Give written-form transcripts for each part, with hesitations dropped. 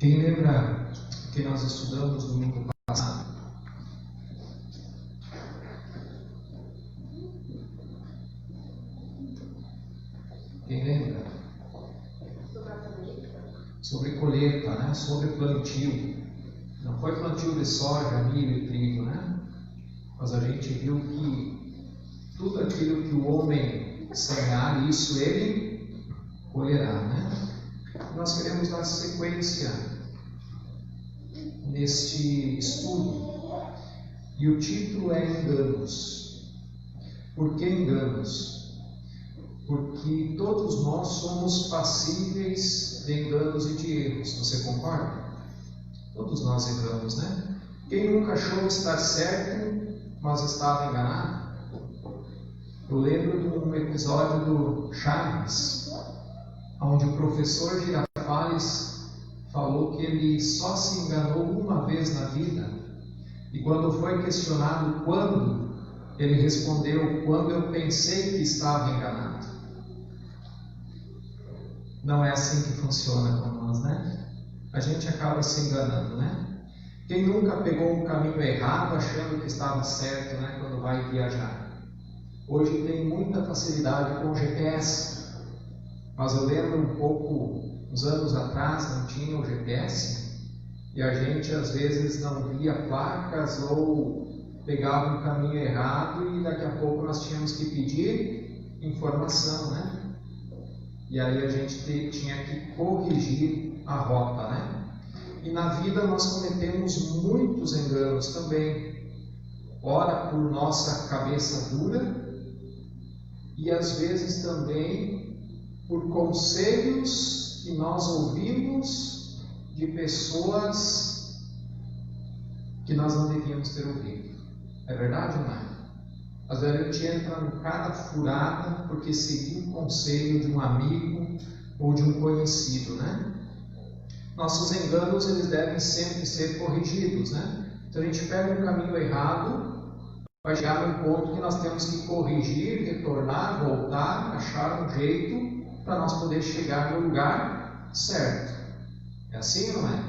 Quem lembra que nós estudamos no domingo passado? Quem lembra? Sobre colheita, né? Sobre plantio. Não foi plantio de soja, milho e trigo, né? Mas a gente viu que tudo aquilo que o homem semear, isso ele colherá, né? Nós queremos dar sequência neste estudo. E o título é Enganos. Por que enganos? Porque todos nós somos passíveis de enganos e de erros. Você concorda? Todos nós erramos, né? Quem nunca achou estar certo, mas estava enganado? Eu lembro de um episódio do Chaves, onde o professor Girafales falou que ele só se enganou uma vez na vida. E quando foi questionado quando, ele respondeu: quando eu pensei que estava enganado. Não é assim que funciona com nós, né? A gente acaba se enganando, né? Quem nunca pegou um caminho errado achando que estava certo, né? Quando vai viajar. Hoje tem muita facilidade com o GPS. Mas eu lembro um pouco, uns anos atrás, não tinha o GPS. E a gente às vezes não via placas ou pegava um caminho errado e daqui a pouco nós tínhamos que pedir informação, né? E aí a gente tinha que corrigir a rota, né? E na vida nós cometemos muitos enganos também. Ora por nossa cabeça dura e às vezes também por conselhos que nós ouvimos de pessoas que nós não devíamos ter ouvido. É verdade ou não é? Às vezes a gente entra em cada furada porque seguiu o conselho de um amigo ou de um conhecido, né? Nossos enganos, eles devem sempre ser corrigidos, né? Então a gente pega um caminho errado, vai chegar num ponto que nós temos que corrigir, retornar, voltar, achar um jeito para nós poder chegar no lugar certo. É assim ou não é?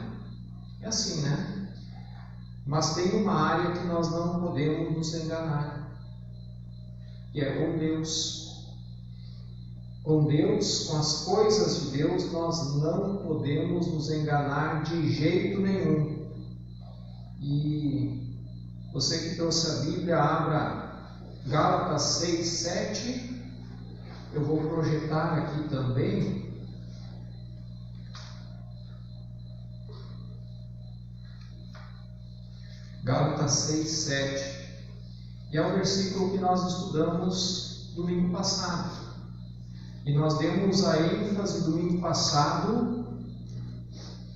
É assim, né? Mas tem uma área que nós não podemos nos enganar. Que é com Deus. Com Deus, com as coisas de Deus, nós não podemos nos enganar de jeito nenhum. E você que trouxe a Bíblia, abra Gálatas 6, 7. Eu vou projetar aqui também. Gálatas 6, 7. E é o versículo que nós estudamos domingo passado. E nós demos a ênfase domingo passado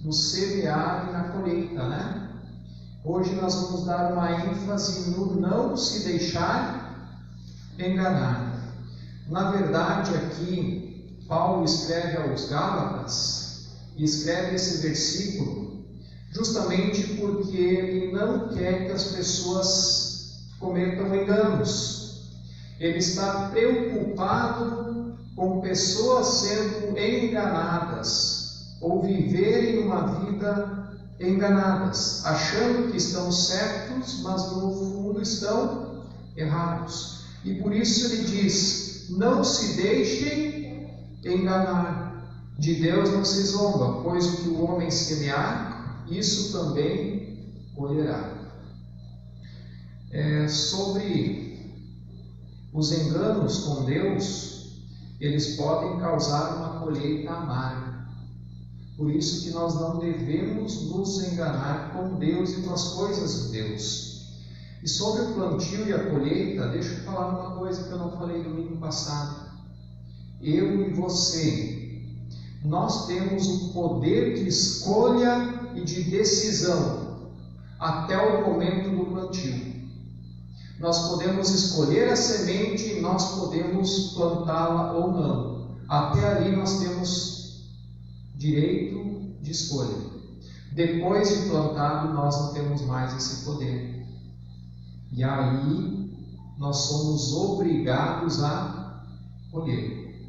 no semear e na colheita, né? Hoje nós vamos dar uma ênfase no não se deixar enganar. Na verdade, aqui, Paulo escreve aos Gálatas, e escreve esse versículo justamente porque ele não quer que as pessoas cometam enganos. Ele está preocupado com pessoas sendo enganadas ou viverem uma vida enganadas, achando que estão certos, mas no fundo estão errados. E por isso ele diz: não se deixem enganar. De Deus não se zomba, pois o que o homem semear, isso também colherá. Sobre os enganos com Deus, eles podem causar uma colheita amarga. Por isso que nós não devemos nos enganar com Deus e com as coisas de Deus. E sobre o plantio e a colheita, deixa eu falar uma coisa que eu não falei domingo passado. Eu e você, nós temos o poder de escolha e de decisão até o momento do plantio. Nós podemos escolher a semente e nós podemos plantá-la ou não. Até ali nós temos direito de escolha. Depois de plantado, nós não temos mais esse poder. E aí nós somos obrigados a colher.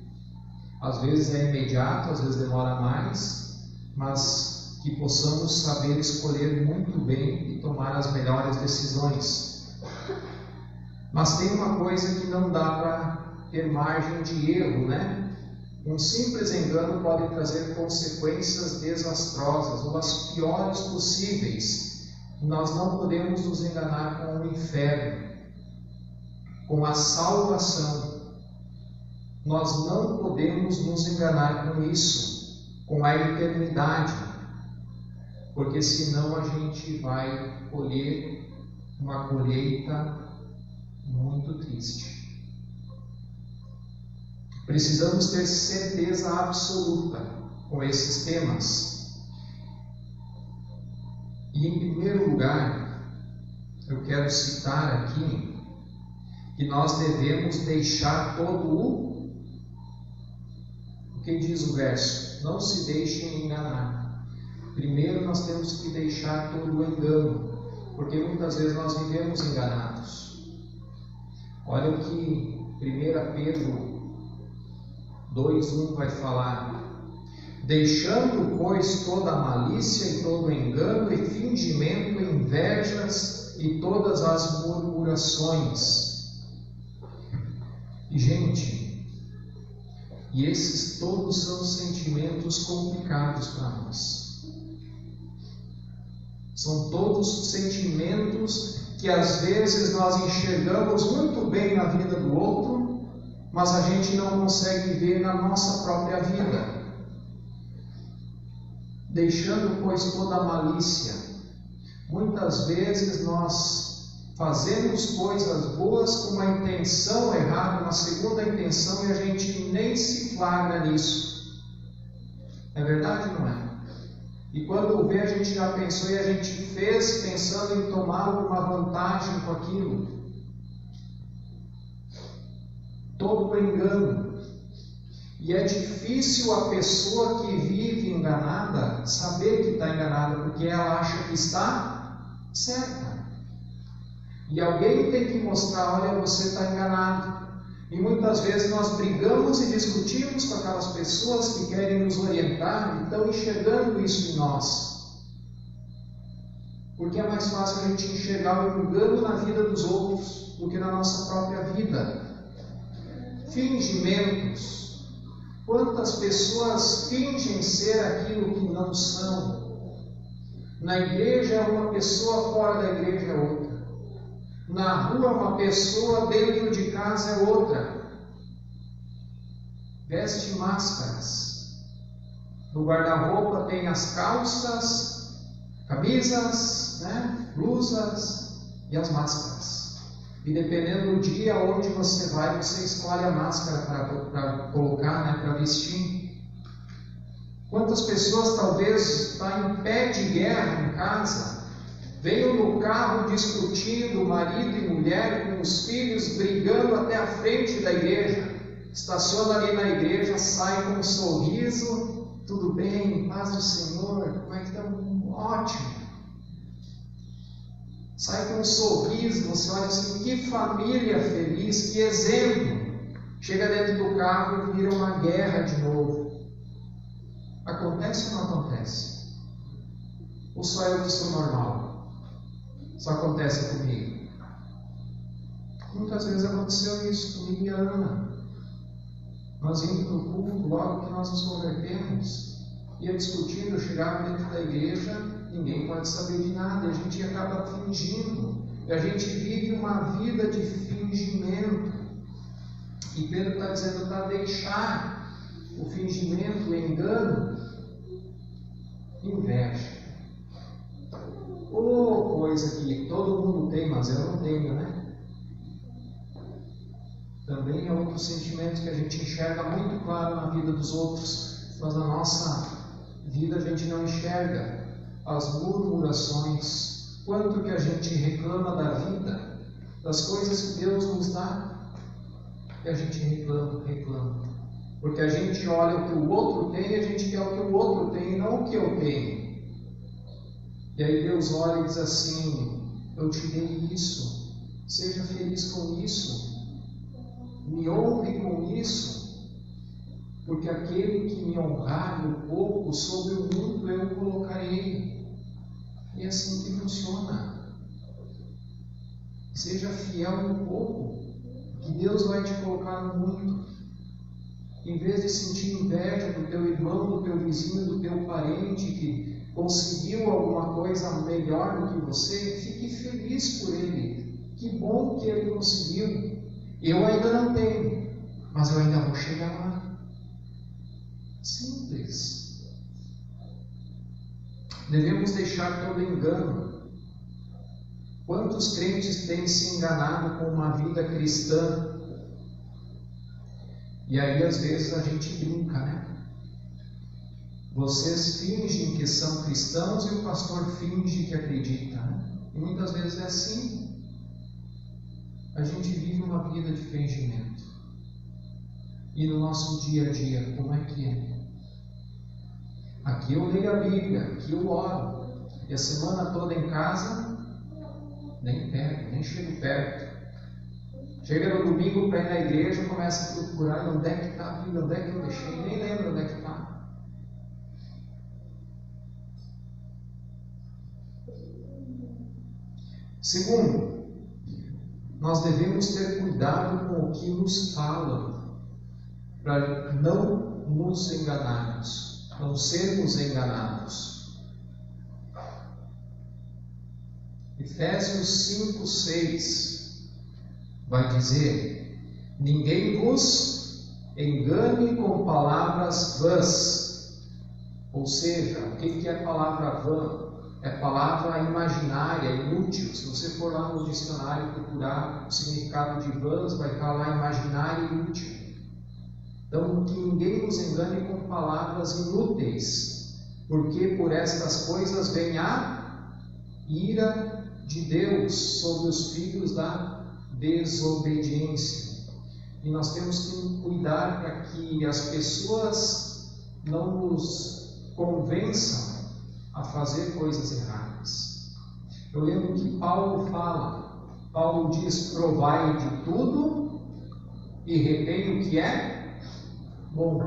Às vezes é imediato, às vezes demora mais, mas que possamos saber escolher muito bem e tomar as melhores decisões. Mas tem uma coisa que não dá para ter margem de erro, né? Um simples engano pode trazer consequências desastrosas, ou as piores possíveis. Nós não podemos nos enganar com o inferno, com a salvação. Nós não podemos nos enganar com isso, com a eternidade, porque senão a gente vai colher uma colheita muito triste. Precisamos ter certeza absoluta com esses temas. E em primeiro lugar, eu quero citar aqui que nós devemos deixar todo o que diz o verso, não se deixem enganar. Primeiro nós temos que deixar todo o engano, porque muitas vezes nós vivemos enganados. Olha o que 1 Pedro 2:1 vai falar: deixando, pois, toda a malícia e todo engano e fingimento, invejas e todas as murmurações. E, gente, esses todos são sentimentos complicados para nós. São todos sentimentos que às vezes nós enxergamos muito bem na vida do outro, mas a gente não consegue ver na nossa própria vida. Deixando, pois, toda a malícia. Muitas vezes nós fazemos coisas boas com uma intenção errada, uma segunda intenção, e a gente nem se flagra nisso. É verdade ou não é? E quando vê, a gente já pensou e a gente fez pensando em tomar alguma vantagem com aquilo. Todo o engano. E é difícil a pessoa que vive enganada saber que está enganada, porque ela acha que está certa. E alguém tem que mostrar: olha, você está enganado. E muitas vezes nós brigamos e discutimos com aquelas pessoas que querem nos orientar e estão enxergando isso em nós. Porque é mais fácil a gente enxergar o engano na vida dos outros do que na nossa própria vida. Fingimentos. Quantas pessoas fingem ser aquilo que não são? Na igreja é uma pessoa, fora da igreja é outra. Na rua uma pessoa, dentro de casa é outra. Veste máscaras. No guarda-roupa tem as calças, camisas, blusas e as máscaras. E dependendo do dia onde você vai, você escolhe a máscara para colocar, para vestir. Quantas pessoas talvez estão em pé de guerra em casa, venham no carro discutindo, marido e mulher, com os filhos brigando até a frente da igreja, estaciona ali na igreja, sai com um sorriso: tudo bem, paz do Senhor, como é que está? Ótimo. Sai com um sorriso, você olha assim: que família feliz, que exemplo. Chega dentro do carro e vira uma guerra de novo. Acontece ou não acontece? Ou só eu que sou normal? Só acontece comigo? Muitas vezes aconteceu isso comigo e a Ana. Nós íamos no culto, logo que nós nos convertemos, ia discutindo, eu chegava dentro da igreja, ninguém pode saber de nada, e a gente acaba fingindo, e a gente vive uma vida de fingimento. E Pedro está dizendo para deixar o fingimento, o engano, inveja. Coisa que todo mundo tem, mas eu não tenho, Também é outro sentimento que a gente enxerga muito claro na vida dos outros, mas na nossa vida a gente não enxerga. As murmurações, quanto que a gente reclama da vida, das coisas que Deus nos dá, e a gente reclama, porque a gente olha o que o outro tem, e a gente quer o que o outro tem, e não o que eu tenho. E aí Deus olha e diz assim: eu te dei isso, seja feliz com isso, me honre com isso, porque aquele que me honrar no pouco, sobre o muito eu colocarei. É assim que funciona. Seja fiel no pouco, que Deus vai te colocar no muito. Em vez de sentir inveja do teu irmão, do teu vizinho, do teu parente que conseguiu alguma coisa melhor do que você, fique feliz por ele. Que bom que ele conseguiu. Eu ainda não tenho, mas eu ainda vou chegar lá. Simples. Devemos deixar todo engano. Quantos crentes têm se enganado com uma vida cristã? E aí às vezes a gente brinca, né? Vocês fingem que são cristãos e o pastor finge que acredita, né? E muitas vezes é assim. A gente vive uma vida de fingimento. E no nosso dia a dia, como é que é? Aqui eu leio a Bíblia, aqui eu oro. E a semana toda em casa, nem pego, nem chego perto. Chega no domingo para ir na igreja, começa a procurar onde é que está a Bíblia, onde é que eu deixei, nem lembro onde é que está. Segundo, nós devemos ter cuidado com o que nos falam, para não nos enganarmos, não sermos enganados. Efésios 5:6 vai dizer: ninguém vos engane com palavras vãs. Ou seja, o que é palavra vã? É palavra imaginária, inútil. Se você for lá no dicionário procurar o significado de vãs, vai estar lá imaginário e inútil. Então, que ninguém nos engane com palavras inúteis, porque por estas coisas vem a ira de Deus sobre os filhos da desobediência. E nós temos que cuidar para que as pessoas não nos convençam a fazer coisas erradas. Eu lembro que Paulo diz: provai de tudo e retém o que é bom.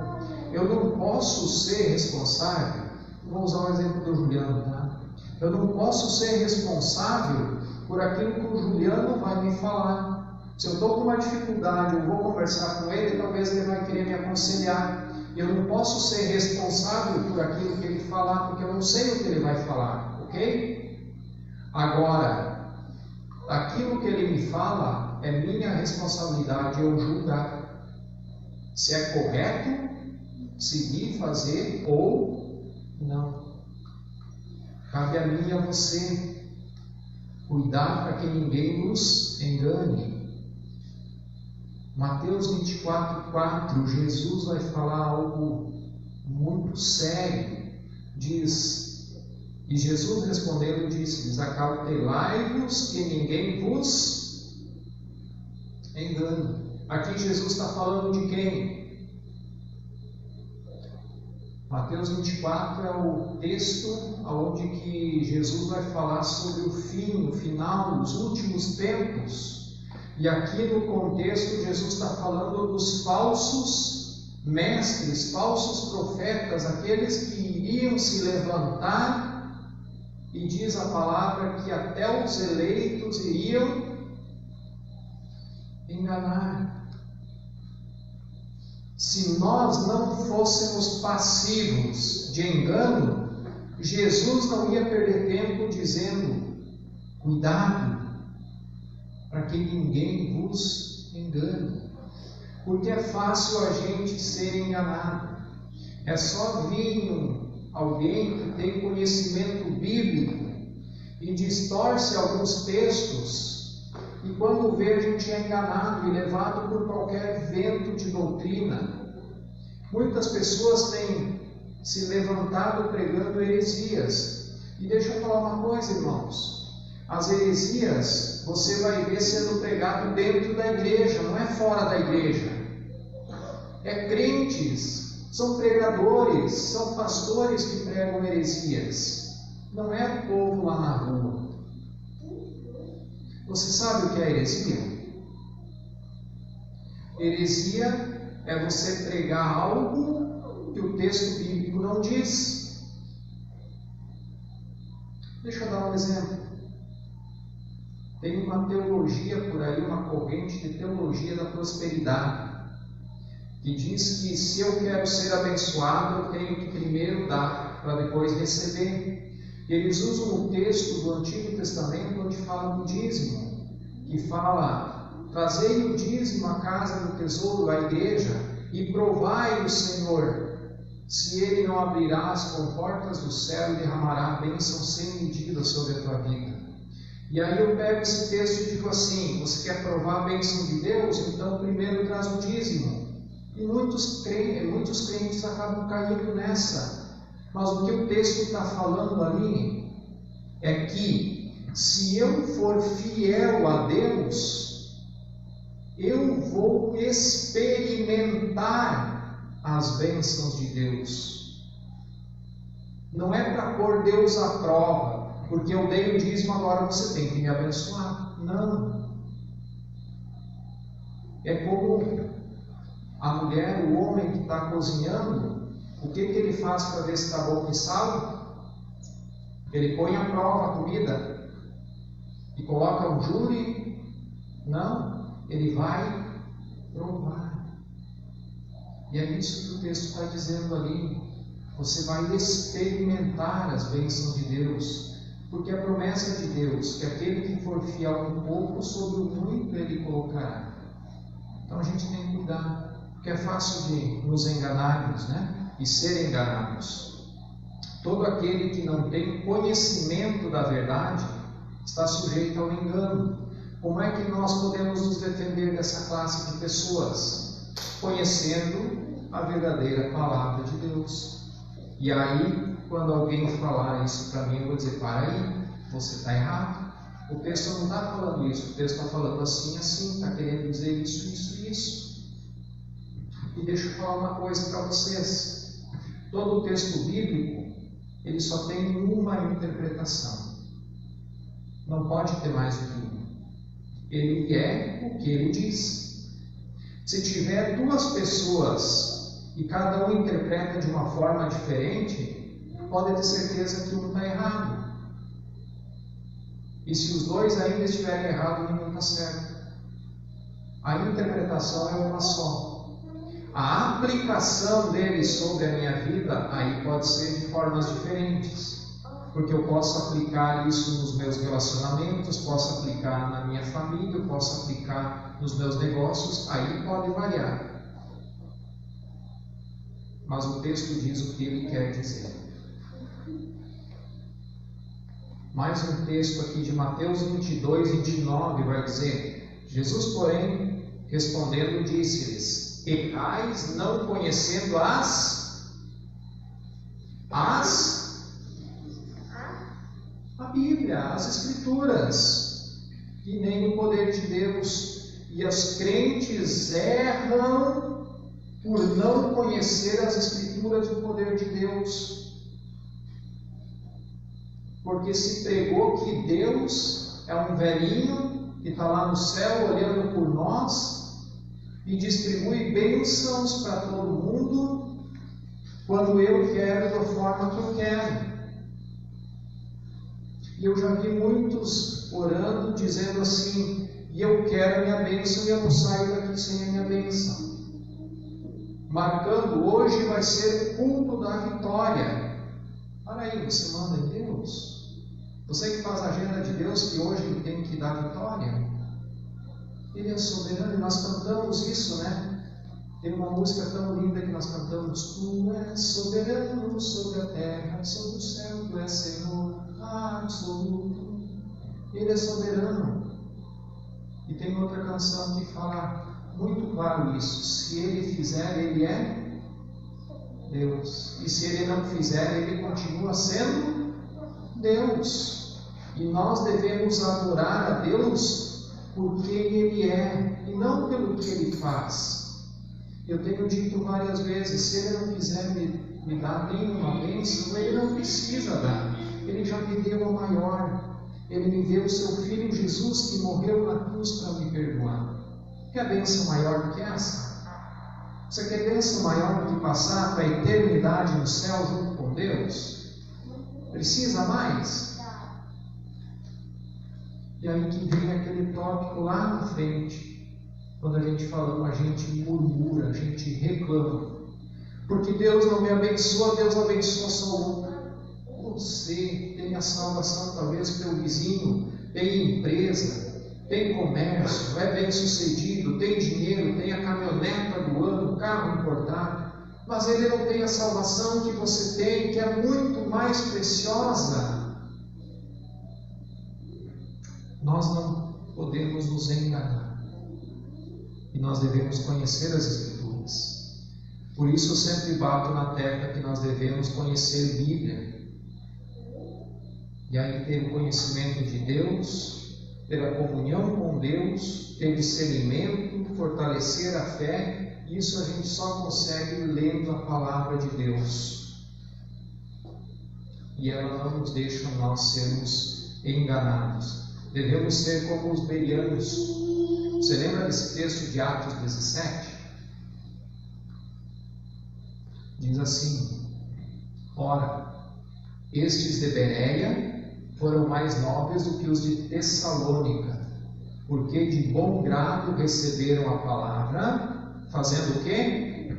Eu não posso ser responsável, vou usar o exemplo do Juliano, tá? Eu não posso ser responsável por aquilo que o Juliano vai me falar. Se eu estou com uma dificuldade, eu vou conversar com ele, talvez ele vai querer me aconselhar. Eu não posso ser responsável por aquilo que ele falar, porque eu não sei o que ele vai falar, ok? Agora, aquilo que ele me fala é minha responsabilidade eu julgar se é correto seguir, fazer ou não. Cabe a mim e a você cuidar para que ninguém nos engane. Mateus 24:4, Jesus vai falar algo muito sério. Diz: e Jesus respondendo disse-lhes: acautelai-vos que ninguém vos engane. Aqui Jesus está falando de quem? Mateus 24 é o texto onde que Jesus vai falar sobre o fim, o final, os últimos tempos. E aqui no contexto Jesus está falando dos falsos mestres, falsos profetas, aqueles que iriam se levantar, e diz a palavra que até os eleitos iriam enganar. Se nós não fôssemos passivos de engano, Jesus não ia perder tempo dizendo: cuidado, para que ninguém vos engane. Porque é fácil a gente ser enganado. É só vir alguém que tem conhecimento bíblico e distorce alguns textos, e quando vê, a gente é enganado e levado por qualquer vento de doutrina. Muitas pessoas têm se levantado pregando heresias. E deixa eu falar uma coisa, irmãos: as heresias você vai ver sendo pregado dentro da igreja, não é fora da igreja. É crentes, são pregadores, são pastores que pregam heresias. Não é o povo lá na rua. Você sabe o que é heresia? Heresia é você pregar algo que o texto bíblico não diz. Deixa eu dar um exemplo. Tem uma teologia por aí, uma corrente de teologia da prosperidade, que diz que se eu quero ser abençoado, eu tenho que primeiro dar, para depois receber. Eles usam o texto do Antigo Testamento onde fala do dízimo, que fala: trazei o dízimo à casa do tesouro, à igreja, e provai o Senhor, se Ele não abrirá as comportas do céu e derramará bênção sem medida sobre a tua vida. E aí eu pego esse texto e digo assim: você quer provar a bênção de Deus? Então primeiro traz o dízimo. E muitos crentes acabam caindo nessa. Mas o que o texto está falando ali é que se eu for fiel a Deus, eu vou experimentar as bênçãos de Deus. Não é para pôr Deus à prova, porque eu dei o dízimo, agora você tem que me abençoar. Não. É como a mulher, o homem que está cozinhando. O que ele faz para ver se está bom e sal? Ele põe à prova a comida e coloca um júri? Não, ele vai provar. E é isso que o texto está dizendo ali. Você vai experimentar as bênçãos de Deus, porque a promessa de Deus, que aquele que for fiel no pouco, sobre o muito ele colocará. Então a gente tem que cuidar, porque é fácil de nos enganarmos, né? E ser enganados. Todo aquele que não tem conhecimento da verdade está sujeito ao engano. Como é que nós podemos nos defender dessa classe de pessoas? Conhecendo a verdadeira palavra de Deus. E aí, quando alguém falar isso para mim, eu vou dizer: para aí, você está errado. O texto não está falando isso, o texto está falando assim, está querendo dizer isso. E deixa eu falar uma coisa para vocês. Todo o texto bíblico, ele só tem uma interpretação. Não pode ter mais do que uma. Ele é o que ele diz. Se tiver duas pessoas e cada um interpreta de uma forma diferente, pode ter certeza que um está errado. E se os dois ainda estiverem errados, nenhum está certo. A interpretação é uma só. A aplicação dele sobre a minha vida, aí pode ser de formas diferentes, porque eu posso aplicar isso nos meus relacionamentos, posso aplicar na minha família, eu posso aplicar nos meus negócios, aí pode variar. Mas o texto diz o que ele quer dizer. Mais um texto aqui de Mateus 22, 29 vai dizer: Jesus, porém, respondendo, disse-lhes: errais não conhecendo a Bíblia, as Escrituras, e nem o poder de Deus. E os crentes erram por não conhecer as Escrituras e o poder de Deus. Porque se pregou que Deus é um velhinho que está lá no céu olhando por nós e distribui bênçãos para todo mundo quando eu quero, da forma que eu quero. E eu já vi muitos orando, dizendo assim: e eu quero a minha bênção e eu não saio daqui sem a minha bênção. Marcando, hoje vai ser o culto da vitória. Para aí, você manda em Deus? Você que faz a agenda de Deus, que hoje ele tem que dar vitória? Ele é soberano, e nós cantamos isso, né? Tem uma música tão linda que nós cantamos: tu és soberano sobre a terra, sobre o céu, tu és Senhor absoluto. Ele é soberano. E tem outra canção que fala muito claro isso: se ele fizer, ele é Deus, e se ele não fizer, ele continua sendo Deus. E nós devemos adorar a Deus por quem Ele é, e não pelo que Ele faz. Eu tenho dito várias vezes: se Ele não quiser me dar nenhuma bênção, Ele não precisa dar. Ele já me deu a maior. Ele me deu o seu Filho Jesus, que morreu na cruz para me perdoar. Quer bênção maior do que essa? Você quer bênção maior do que passar para a eternidade no céu junto com Deus? Precisa mais? E aí que vem aquele tópico lá na frente, quando a gente fala, a gente murmura, a gente reclama. Porque Deus não me abençoa, Deus abençoa só você. Tem a salvação talvez para o vizinho, tem empresa, tem comércio, é bem sucedido, tem dinheiro, tem a caminhoneta do ano, carro importado, mas ele não tem a salvação que você tem, que é muito mais preciosa. Nós não podemos nos enganar e nós devemos conhecer as Escrituras. Por isso eu sempre bato na tecla que nós devemos conhecer a Bíblia. E aí ter o conhecimento de Deus, ter a comunhão com Deus, ter discernimento, fortalecer a fé. Isso a gente só consegue lendo a palavra de Deus. E ela não nos deixa nós sermos enganados. Devemos ser como os bereanos. Você lembra desse texto de Atos 17? Diz assim: ora, estes de Bereia foram mais nobres do que os de Tessalônica, porque de bom grado receberam a palavra, fazendo o quê?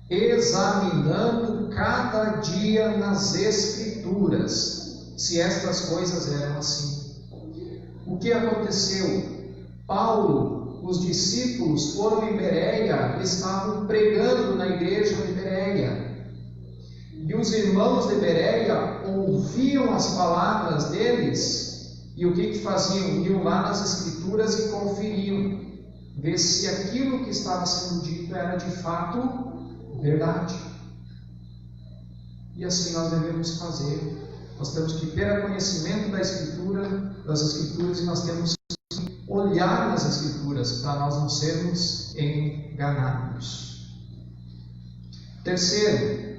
Examinando cada dia nas Escrituras, se estas coisas eram assim. O que aconteceu? Paulo, os discípulos foram em Bereia, estavam pregando na igreja de Bereia. E os irmãos de Bereia ouviam as palavras deles, e o que faziam? Iam lá nas Escrituras e conferiam, ver se aquilo que estava sendo dito era de fato verdade. E assim nós devemos fazer. Nós temos que ter conhecimento das Escrituras, e nós temos que olhar nas Escrituras para nós não sermos enganados. Terceiro,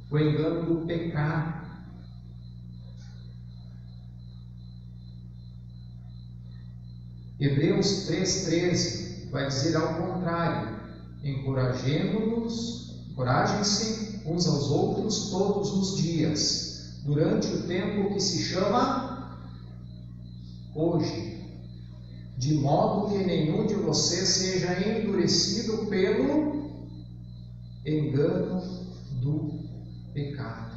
o engano do pecado. Hebreus 3,13 vai dizer ao contrário: encorajem-se uns aos outros todos os dias, durante o tempo que se chama hoje, de modo que nenhum de vocês seja endurecido pelo engano do pecado.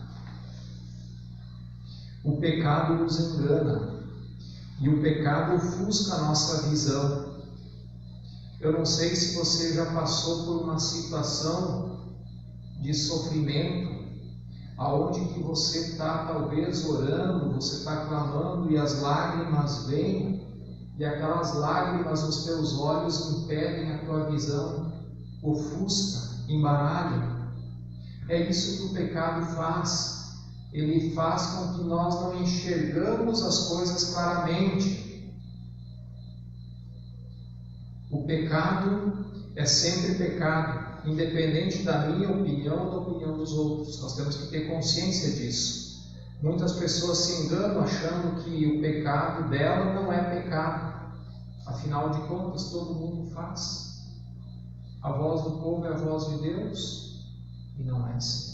O pecado nos engana e o pecado ofusca a nossa visão. Eu não sei se você já passou por uma situação de sofrimento, aonde que você está talvez orando, você está clamando e as lágrimas vêm, e aquelas lágrimas nos teus olhos impedem a tua visão, ofusca, embaralha. É isso que o pecado faz. Ele faz com que nós não enxergamos as coisas claramente. O pecado é sempre pecado, independente da minha opinião ou da opinião dos outros. Nós temos que ter consciência disso. Muitas pessoas se enganam achando que o pecado dela não é pecado. Afinal de contas, todo mundo faz. A voz do povo é a voz de Deus, e não é assim.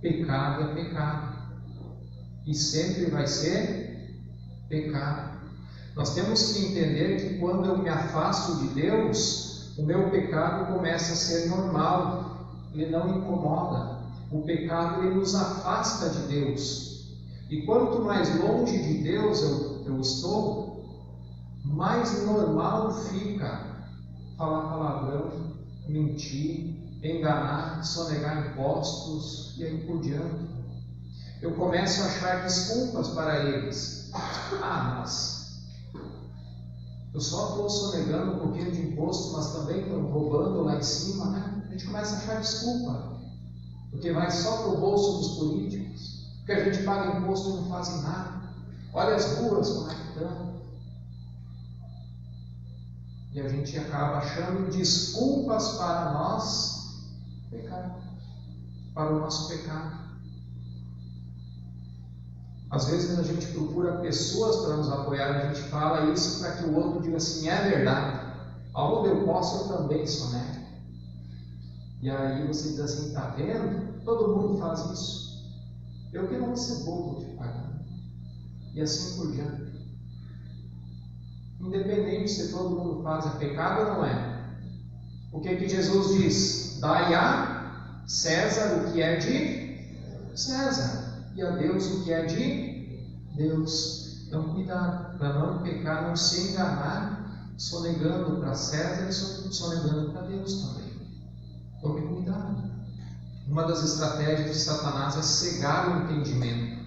Pecado é pecado, e sempre vai ser pecado. Nós temos que entender que quando eu me afasto de Deus, o meu pecado começa a ser normal, ele não incomoda. O pecado ele nos afasta de Deus, e quanto mais longe de Deus eu estou, mais normal fica falar palavrão, mentir, enganar, sonegar impostos e aí por diante. Eu começo a achar desculpas para eles. Mas eu só estou sonegando um pouquinho de imposto, mas também estou roubando lá em cima, né? A gente começa a achar desculpa, porque vai só para o bolso dos políticos, porque a gente paga imposto e não fazem nada. Olha as ruas como é que estão. E a gente acaba achando desculpas para nós pecar, para o nosso pecado. Às vezes a gente procura pessoas para nos apoiar, a gente fala isso para que o outro diga assim: é verdade, aonde eu posso eu também sonego. E aí você diz assim: está vendo? Todo mundo faz isso, eu que não vou ser bobo te pagar. E assim por diante. Independente se todo mundo faz, é pecado ou não é? O que Jesus diz? Dai a César o que é de César, e a Deus o que é de Deus. Então cuidado, para não pecar, não se enganar, sonegando para César e sonegando para Deus também. Tome cuidado. Uma das estratégias de Satanás é cegar o entendimento.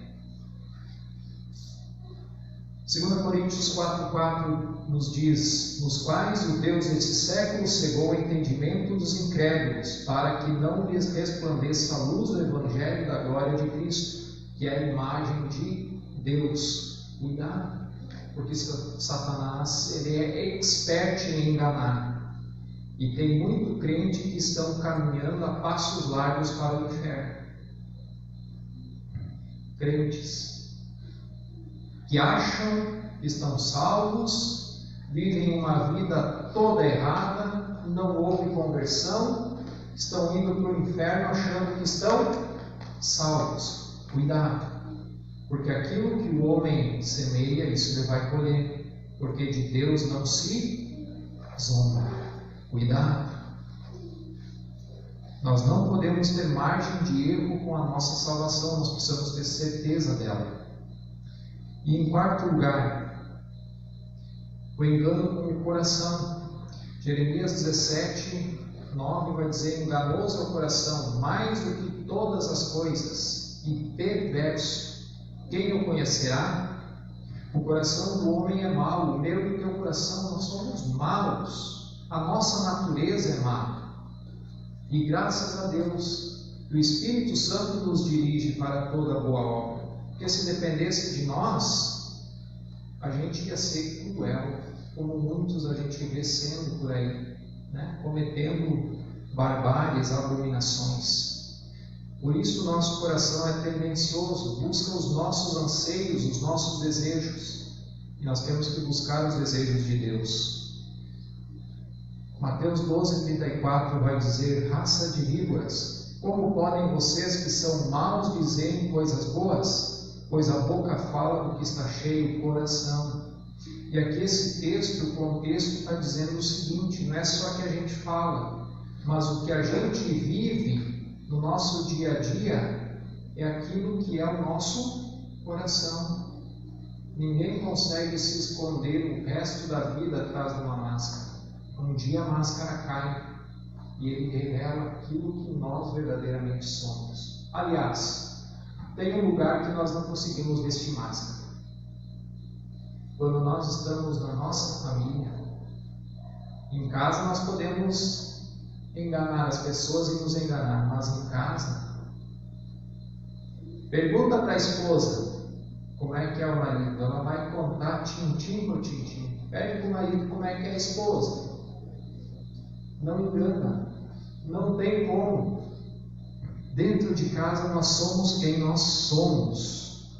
2 Coríntios 4,4 nos diz: nos quais o Deus deste século cegou o entendimento dos incrédulos, para que não lhes resplandeça a luz do Evangelho da glória de Cristo, que é a imagem de Deus. Cuidado, porque Satanás ele é expert em enganar. E tem muito crente que estão caminhando a passos largos para o inferno. Crentes que acham que estão salvos, vivem uma vida toda errada, não houve conversão, estão indo para o inferno achando que estão salvos. Cuidado, porque aquilo que o homem semeia, isso ele vai colher, porque de Deus não se zomba. Cuidado. Nós não podemos ter margem de erro com a nossa salvação, nós precisamos ter certeza dela. E em quarto lugar, o engano com o coração. Jeremias 17, 9 vai dizer: enganoso é o coração, mais do que todas as coisas, e perverso. Quem o conhecerá? O coração do homem é mau, o meu e o teu coração, nós somos maus. A nossa natureza é má. E graças a Deus, o Espírito Santo nos dirige para toda boa obra. Porque se dependesse de nós, a gente ia ser cruel, como muitos a gente vê sendo por aí, né? Cometendo barbáries, abominações. Por isso o nosso coração é tendencioso, busca os nossos anseios, os nossos desejos. E nós temos que buscar os desejos de Deus. Mateus 12:34 vai dizer: raça de víboras, como podem vocês que são maus dizerem coisas boas? Pois a boca fala do que está cheio o coração. E aqui esse texto, o contexto está dizendo o seguinte: não é só que a gente fala, mas o que a gente vive no nosso dia a dia é aquilo que é o nosso coração. Ninguém consegue se esconder o resto da vida atrás de uma máscara. Um dia a máscara cai e ele revela aquilo que nós verdadeiramente somos. Aliás, tem um lugar que nós não conseguimos vestir máscara. Quando nós estamos na nossa família, em casa nós podemos enganar as pessoas e nos enganar, mas em casa, pergunta para a esposa como é que é o marido, ela vai contar tintim por tintim. Pede para o marido como é que é a esposa. Não engana, não tem como. Dentro de casa nós somos quem nós somos.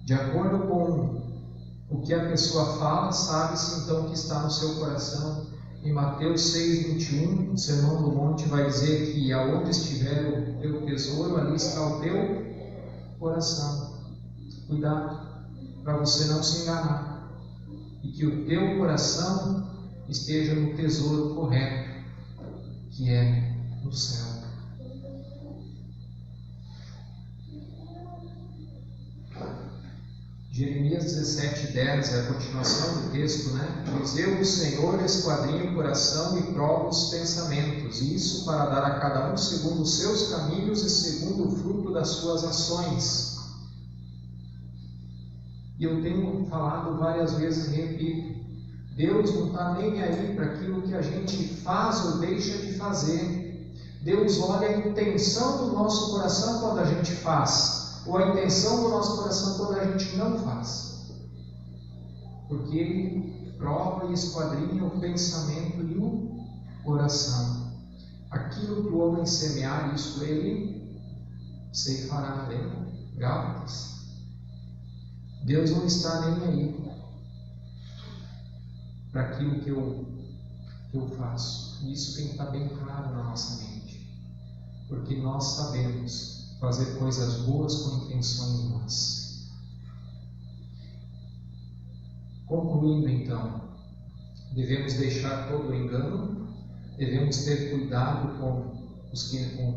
De acordo com o que a pessoa fala, sabe-se então o que está no seu coração. Em Mateus 6:21, o Sermão do Monte vai dizer que aonde estiver o teu tesouro, ali está o teu coração. Cuidado, para você não se enganar. E que o teu coração esteja no tesouro correto, que é no céu. Jeremias 17:10 é a continuação do texto, né? Pois eu, o Senhor, esquadrinho o coração e provo os pensamentos, isso para dar a cada um segundo os seus caminhos e segundo o fruto das suas ações. E eu tenho falado várias vezes e repito: Deus não está nem aí para aquilo que a gente faz ou deixa de fazer. Deus olha a intenção do nosso coração quando a gente faz, ou a intenção do nosso coração quando a gente não faz. Porque Ele prova e esquadrinha o pensamento e o coração. Aquilo que o homem semear, isso ele ceifará. Lembra? Gálatas. Deus não está nem aí para aquilo que eu faço. E isso tem que estar bem claro na nossa mente. Porque nós sabemos fazer coisas boas com intenções boas. Concluindo então, devemos deixar todo o engano, devemos ter cuidado com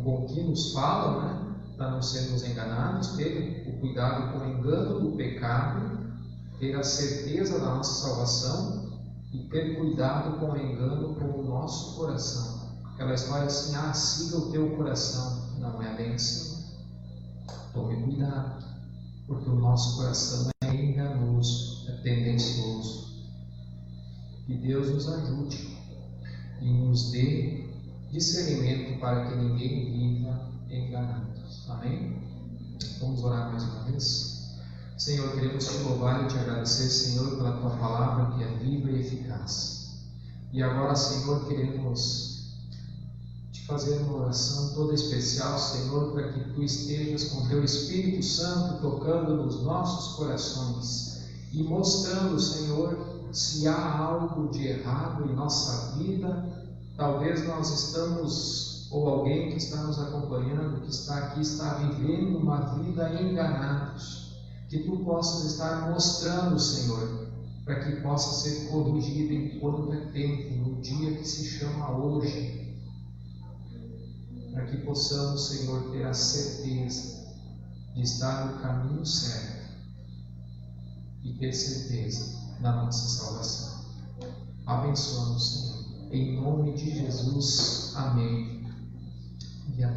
o que nos falam, né? Para não sermos enganados, ter o cuidado com o engano do pecado, ter a certeza da nossa salvação e ter cuidado com o engano com o nosso coração. Aquela história assim, siga o teu coração. Não é bem assim. Tome cuidado, porque o nosso coração é enganoso, é tendencioso. Que Deus nos ajude e nos dê discernimento para que ninguém viva enganado. Amém? Vamos orar mais uma vez? Senhor, queremos te louvar e te agradecer, Senhor, pela tua palavra que é viva e eficaz. E agora, Senhor, queremos te fazer uma oração toda especial, Senhor, para que tu estejas com teu Espírito Santo tocando nos nossos corações e mostrando, Senhor, se há algo de errado em nossa vida. Talvez nós estamos, ou alguém que está nos acompanhando, que está aqui, está vivendo uma vida enganados. Que tu possas estar mostrando, Senhor, para que possa ser corrigido enquanto é tempo, no dia que se chama hoje. Para que possamos, Senhor, ter a certeza de estar no caminho certo e ter certeza da nossa salvação. Abençoa-nos, Senhor. Em nome de Jesus. Amém e amém.